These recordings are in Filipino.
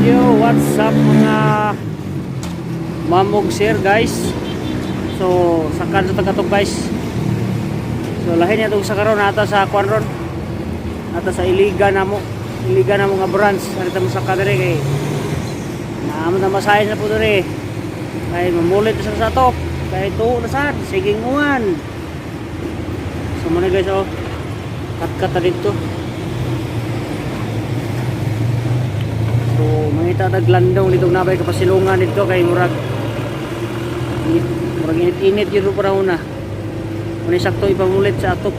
Yo, what's up mga mamog sir guys. So sakan sa tagatog guys. So lahi niya itong sakaron ata sa Kwanron, ata sa Iligan na mo nga branch. Arita mo saka dere kay naamon na masahin na po dere kay mamulit sa top kay tuo na sad siging uwan. So muna guys, oh kat-kata dito. So mangita taglandong dito nabay kapasilungan dito kay murag init-init yun para una. Muna sakto ipamulit sa atop.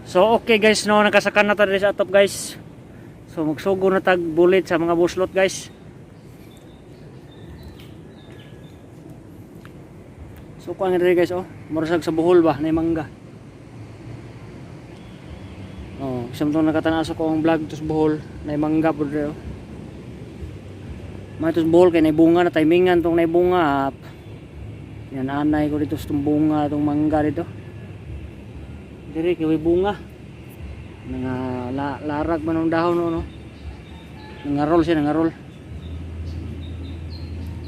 So okay guys, no, nakasakan na tayo sa atop guys. So magsugo na tag bulit sa mga buslot guys. So kuan nga guys, oh murasag sa buhol ba na mangga. Oh, isang tong nakatanaso ko ang vlog tos buhol na mangga pud re. Oh. May tos buhol kay nay bunga na timingan tong nay bunga. Yan anay ko dito sa bunga tong mangga dito. Dire kay bunga. Nga larag man ang dahon no. Nangarol siya, nangarol.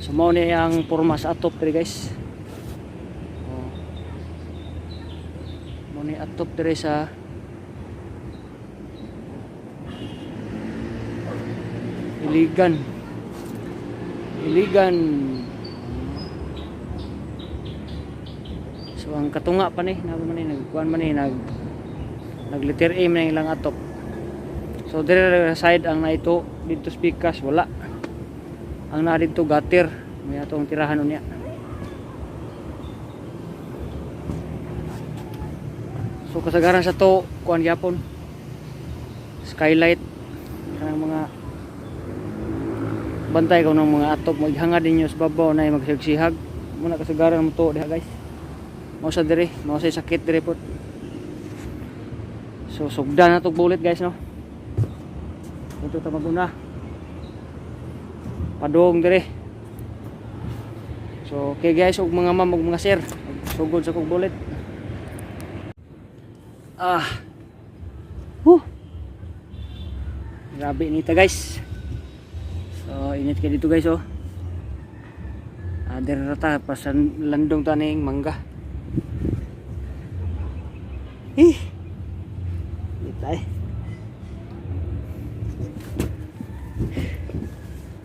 So mao ni ang porma sa atop dire guys. Oh. Mao ni atop dire sa Iligan. So ang katunga pa ni nagkuan man ni nag letter A man ilang atop. So dire side ang na ito dito speakers wala. Ang na dito gutter may atong tirahan unya. So kasagaran sa to kuan gyapon skylight kanang mga bantay ko ng mga atop maghangad ninyo sa babaw na magsigsihag muna kasagaran mo to diha guys. Mao sa dire, mao sa sakit dire po. So sugdan na to bulit guys no. Ito ta maguna. Padong dire. So okay guys, ug mga ma'am ug mga sir, sugod sa kog bulit. Grabe nita guys. So init ka dito guys oh. Dire rata pasan landong taning mangga. Itay.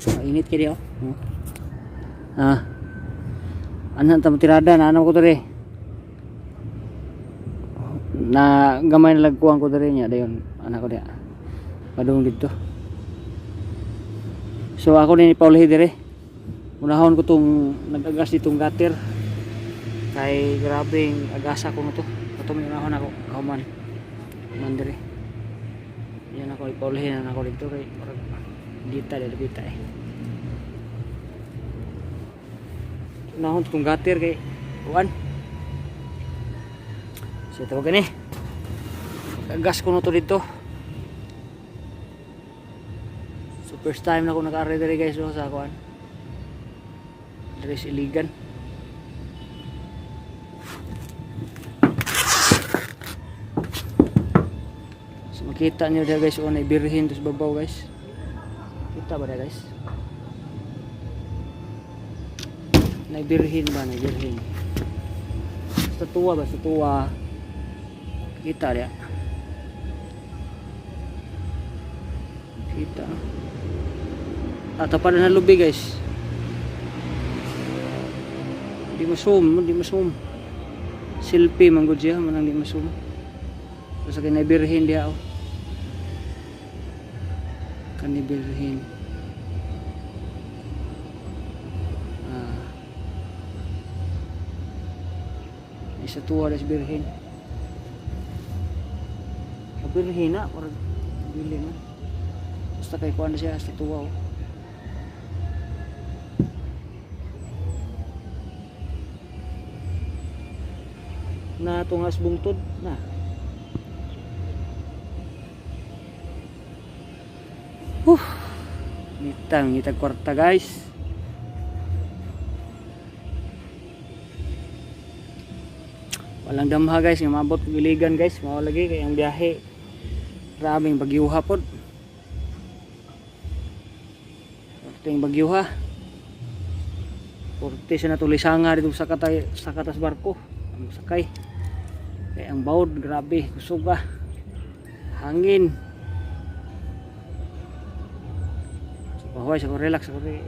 So init ka di oh. Anan ta tirada na ano ko dere. Na gamay na lagkuan ko dere nya dayon anak ko dia. Padung dito. So ako din ipaulahi dire. Unahon ko tong nagagas ditong gutter. Kay grabeng agasa ko no to. Katong unahon ako kauman. Mandire. Yan ako ipaulahi na ako dito kay dita eh. Unahon tong gutter kay uwan. So ito gani. Agas ko no to dito. So first time na ako naka-array dire guys so, sa kuan. Dire sa Iligan. So makita niyo dire guys unay birhin to sa babaw guys. Kita ba guys? Nay birhin ba nay birhin. Sa tuwa ba sa tuwa. Kita dia. Kita. Atapan na lubi guys. Di masum. Silpi manggod siya manang di masum. Tapos kay naibirhin dia oh. Kanibirhin. Isa tuwa das birhin. Birhin na para bili na. Basta kay kuan siya sa tuwa oh. Na tungas bungtod na. Mitang kwarta guys. Walang damha guys, nga mabot Iligan guys, mao lagi kay ang biyahe. Grabing bagyuha pod. Ting bagyo ha. Porte siya natulisanga dito sa katas barko. Ang sakay. Kaya ang baod, grabe, kusog ah. Hangin. So, pahuay, sa ko relax ako rin.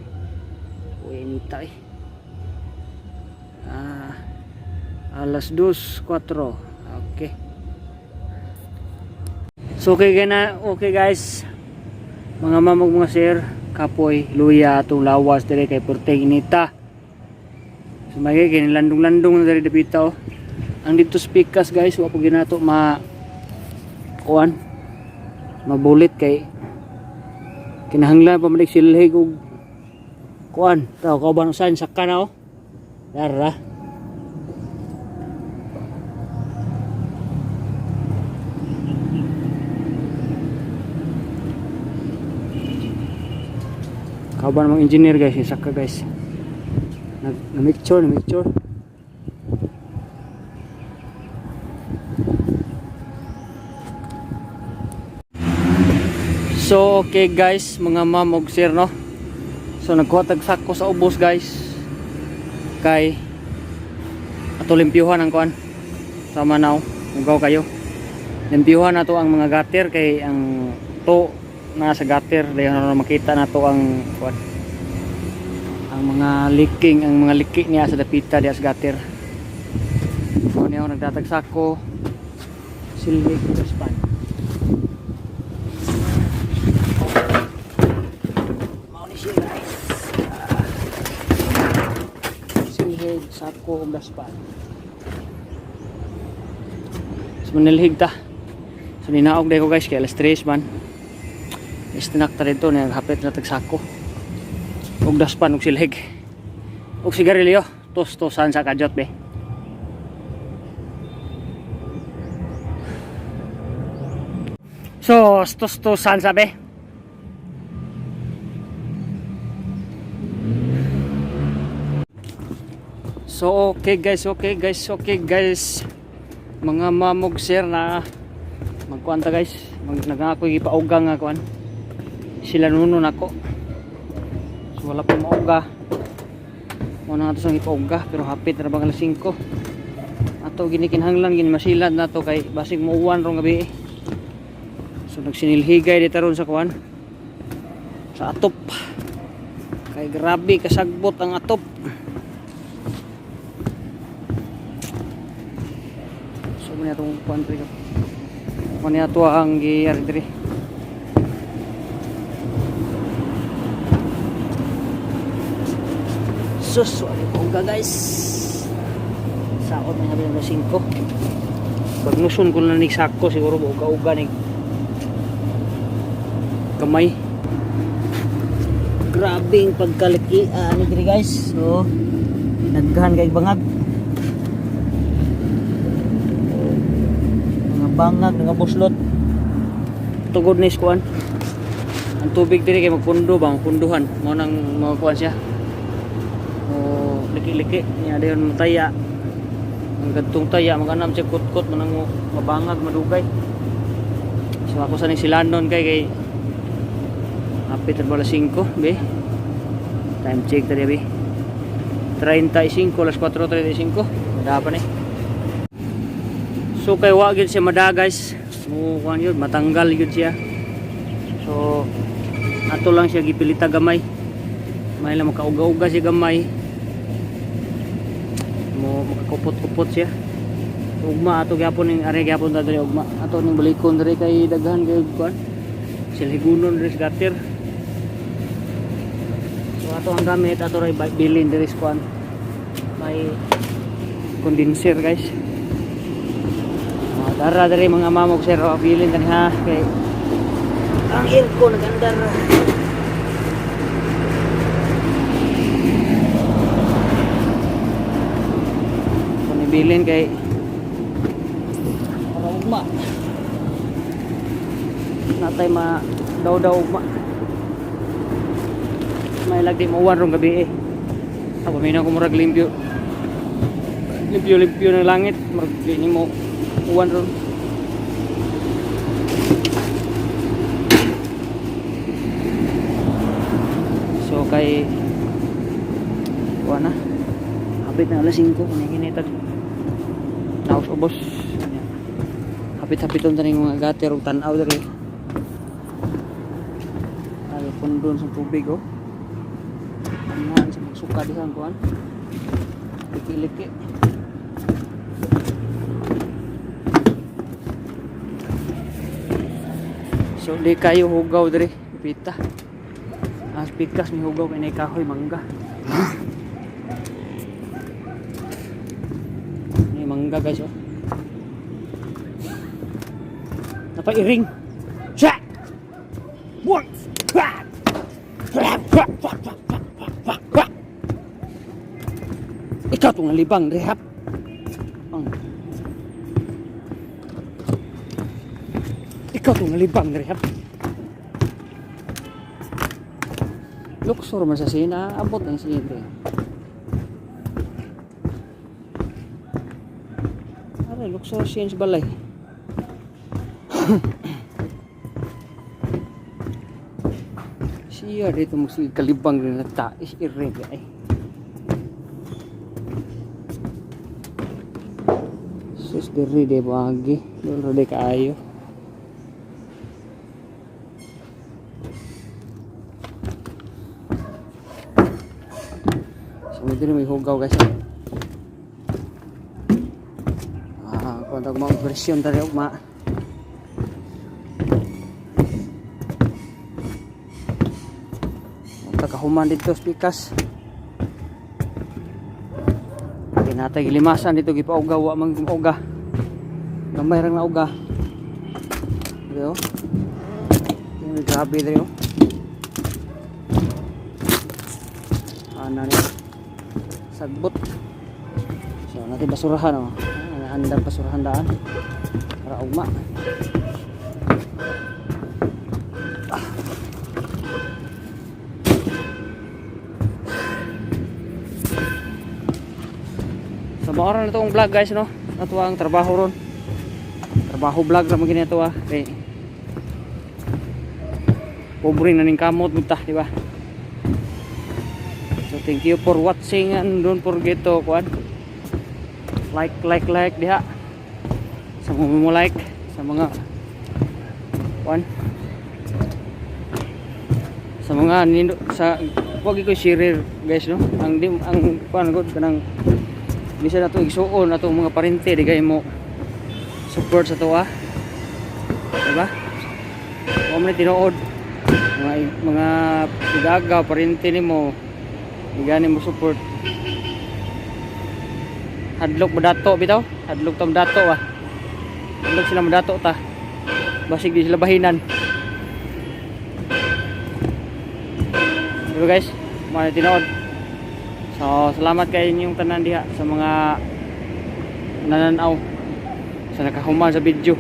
Uy, inita eh. Alas 2:04. Okay. So okay guys. Mga mamog mga sir, kapoy, luya atong lawas dire kay porteng inita. So may kinilandong-landong na dari dapita oh. Ang dito speakers guys, wa po ginato kuan mabulit kay kinahanglan pa man silhig og kuan taw kauban usahan sakka na oh. Dara. Kauban mga engineer guys, sakka guys. Na-make sure. So okay guys, mga ma'am og sir no. So nagkuha tag sako sa ubos guys. Kay ato limpyuhan ang kuan sa Manao, ugaw kayo. Limpyuhan nato ang mga gutter kay ang to na sa gutter dayon na makita nato ang kuan. Ang mga leaking, ang mga liki niya sa dapita diya sa gutter. So niya nagdatag sako silhig span. Sako og daspan. So manilhig ta. So ninaog day ko guys kay alas 3 man. Istinak ta dito na hapit na tag sako. Og daspan og silhig. Og sigarilyo, tos-tosan sa kajot be. So, tos-tosan sabi. So okay guys, mga mamog sir na magkuanta guys, nagako ipauga nga kuan. Sila nuno nako. So wala pa mauga. Muna nato sang ipauga pero hapit ra bang alas 5. Ato ginikinhanglan gin masilad nato kay basig muuwan rong gabi. So nagsinilhigay dito ron sa kuan. Sa atop. Kay grabe kasagbot ang atop. Muna itong country ko. Muna ito ang giyari diri. Sus, wali po ka guys. Saot na sabi ng 5. Pag nusun ko na nagsako siguro uga-uga ni kamay. Grabing pagkaliki ani diri guys. So naghan kay bangag. Bangag nga buslot tugod ni kuan ang tubig diri kay magpundo ba magpunduhan mo nang mga kuan siya o liki-liki niya dayon mataya ang gadtong taya maganam siya kutkot mo nang mabangag madugay so ako sa ning silanon kay hapit na bola 5 be time check tadi be 35 alas 4:35 dapat eh. So kay wa gyud siya mada guys. Mo kuan yun matanggal yun siya. So ato lang siya gipilita gamay. May lang makauga-uga siya gamay. Mo makakupot-kupot siya. So, ugma ato gyapon ning are gyapon ta diri ugma. Ato ning balikon diri kay daghan kay kuan. Silhigunon diri sa gatir. So ato ang gamit ato ray bilin diri sa kuan. May condenser guys. Dara dari mga mamog sir bilin tani ha kay ang aircon nagandar kung bilin kay para ugma natay ma daw ugma may lagi mauwan rong gabi eh ako minaw ko murag limpyo ng langit murag ni mo uwan ron. So kay kuha na. Hapit na alas 5 kinikinitag. Naubos. Hapit-hapiton taning mga gater ug tan-aw diri. Ay pundon sa tubig oh. Anuhan sa magsuka diha kuan. Liki-liki. So di kayo hugaw diri, pita. As pikas ni hugaw kay nay kahoy mangga. Ni mangga guys oh. Napairing. Sha. Buang. Ikaw tong nalibang rehab. Ikaw tong nalibang rehab. Luksor man sa sina, abot ang sina. Are luksor siya sa balay. Siya dito mo si kalibang rin nagtais irrega ay. Sus diri de bagi, dolo de kaayo. So diri may hugaw guys. Kung tag mga version tadi ugma. Kahuman dito pikas. Kinatay gilimasan dito gipauga wa man gipauga. Gamay ra nga uga. Dito. Ini grabe dito. Ana ni sagbot. So natin basurahan oh. Andar basurahan daan. Para ugma. Sa maoran na itong vlog guys no. Ito ang trabaho ron. Trabaho vlog naman ginito ah. Okay. Pobre na ning kamot muta, di ba? So thank you for watching and don't forget to kuan. Like diha. Sa mga mo like sa mga kuan. Sa mga nindo sa wag ko share guys no. Ang kuan gud kanang bisa na ito igsuon na itong mga parente di kayo mo support sa ito diba? Huwag mo na tinood mga igagaw parente ni mo igani mo support hadlok madato bitaw hadlok ta madato hadlok sila madato ta basig di sila bahinan diba guys mga tinood. So, salamat kayo inyong tanan diha sa mga nananaw sa nakahuman sa video.